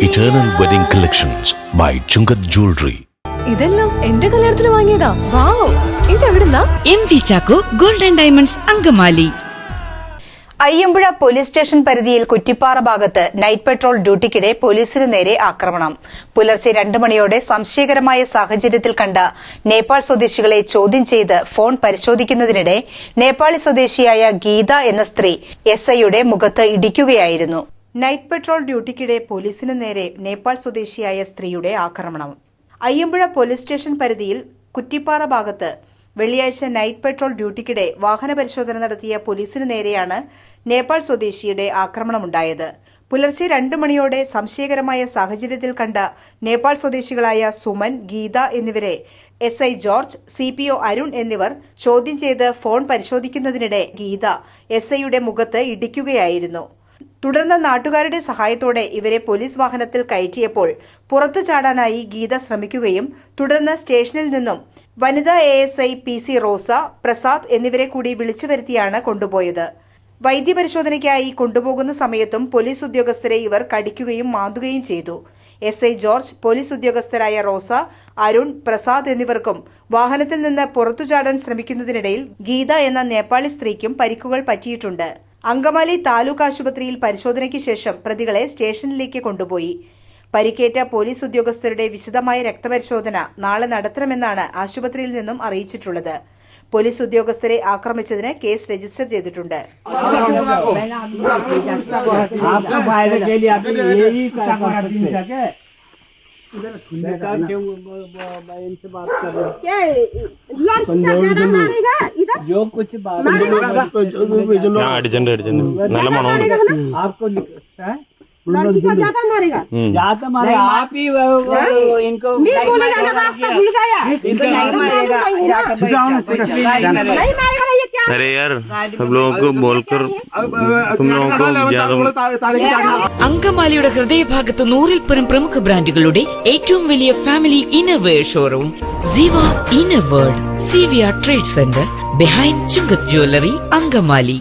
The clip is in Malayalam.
Eternal Wedding Collections by Chungat Jewelry. ഇതെല്ലാം എന്റെ കല്യാണത്തിന് വാങ്ങിയതാ. വാവ്, ഇതെവിടുന്നാ? MV Chacko Gold and Diamonds Angamaly. Ayyampuzha police station പരിധിയിൽ കുറ്റിപ്പാറ ഭാഗത്ത് നൈറ്റ് പെട്രോൾ ഡ്യൂട്ടിക്കിടെ പോലീസിന് നേരെ ആക്രമണം. പുലർച്ചെ 2 മണിയോടെ സംശയകരമായ സാഹചര്യത്തിൽ കണ്ട നേപ്പാൾ സ്വദേശികളെ ചോദ്യം ചെയ്ത് ഫോൺ പരിശോധിക്കുന്നതിനിടെ നേപ്പാളി സ്വദേശിയായ ഗീത എന്ന സ്ത്രീ SIയുടെ മുഖത്ത് ഇടിക്കുകയായിരുന്നു. നൈറ്റ് പെട്രോൾ ഡ്യൂട്ടിക്കിടെ പോലീസിന് നേരെ നേപ്പാൾ സ്വദേശിയായ സ്ത്രീയുടെ ആക്രമണം. അയ്യമ്പുഴ പോലീസ് സ്റ്റേഷൻ പരിധിയിൽ കുറ്റിപ്പാറ ഭാഗത്ത് വെള്ളിയാഴ്ച നൈറ്റ് പെട്രോൾ ഡ്യൂട്ടിക്കിടെ വാഹന പരിശോധന നടത്തിയ പോലീസിനു നേരെയാണ് നേപ്പാൾ സ്വദേശിയുടെ ആക്രമണമുണ്ടായത്. പുലർച്ചെ 2 മണിയോടെ സംശയകരമായ സാഹചര്യത്തിൽ കണ്ട നേപ്പാൾ സ്വദേശികളായ സുമൻ, ഗീത എന്നിവരെ SI ജോർജ്, CPO അരുൺ എന്നിവർ ചോദ്യം ചെയ്ത് ഫോൺ പരിശോധിക്കുന്നതിനിടെ ഗീത SIയുടെ മുഖത്ത് ഇടിക്കുകയായിരുന്നു. തുടർന്ന് നാട്ടുകാരുടെ സഹായത്തോടെ ഇവരെ പോലീസ് വാഹനത്തിൽ കയറ്റിയപ്പോൾ പുറത്തു ചാടാനായി ഗീത ശ്രമിക്കുകയും തുടർന്ന് സ്റ്റേഷനിൽ നിന്നും വനിതാ ASI PC റോസ, പ്രസാദ് എന്നിവരെ കൂടി വിളിച്ചു വരുത്തിയാണ് കൊണ്ടുപോയത്. വൈദ്യപരിശോധനയ്ക്കായി കൊണ്ടുപോകുന്ന സമയത്തും പോലീസ് ഉദ്യോഗസ്ഥരെ ഇവർ കടിക്കുകയും മാന്തുകയും ചെയ്തു. SI ജോർജ്, പോലീസ് ഉദ്യോഗസ്ഥരായ റോസ, അരുൺ, പ്രസാദ് എന്നിവർക്കും വാഹനത്തിൽ നിന്ന് പുറത്തു ചാടാൻ ശ്രമിക്കുന്നതിനിടയിൽ ഗീത എന്ന നേപ്പാളി സ്ത്രീക്കും പരിക്കുകൾ പറ്റിയിട്ടുണ്ട്. അങ്കമാലി താലൂക്ക് ആശുപത്രിയിൽ പരിശോധനയ്ക്ക് ശേഷം പ്രതികളെ സ്റ്റേഷനിലേക്ക് കൊണ്ടുപോയി. പരിക്കേറ്റ പോലീസ് ഉദ്യോഗസ്ഥരുടെ വിശദമായ രക്തപരിശോധന നാളെ നടത്തണമെന്നാണ് ആശുപത്രിയിൽ നിന്നും അറിയിച്ചിട്ടുള്ളത്. പോലീസ് ഉദ്യോഗസ്ഥരെ ആക്രമിച്ചതിന് കേസ് രജിസ്റ്റർ ചെയ്തിട്ടുണ്ട്. जो कुछ बात നല്ല മണമുണ്ട്. लड़की को ज्यादा मारेगा, ज्यादा मारे आप ही इनको नहीं गया, इनको नहीं मारेगा, नहीं मारेगा। ये क्या? अरे यार, सब लोगों को बोलकर तुम लोगों को അങ്കമാലിയുടെ ഹൃദയഭാഗത്ത് 100-ൽ പരം പ്രമുഖ ബ്രാൻഡുകളുടെ ഏറ്റവും വലിയ family innerwear showroom Siva inner world, CVR trade centre, behind Chungath jewellery, Angamaly.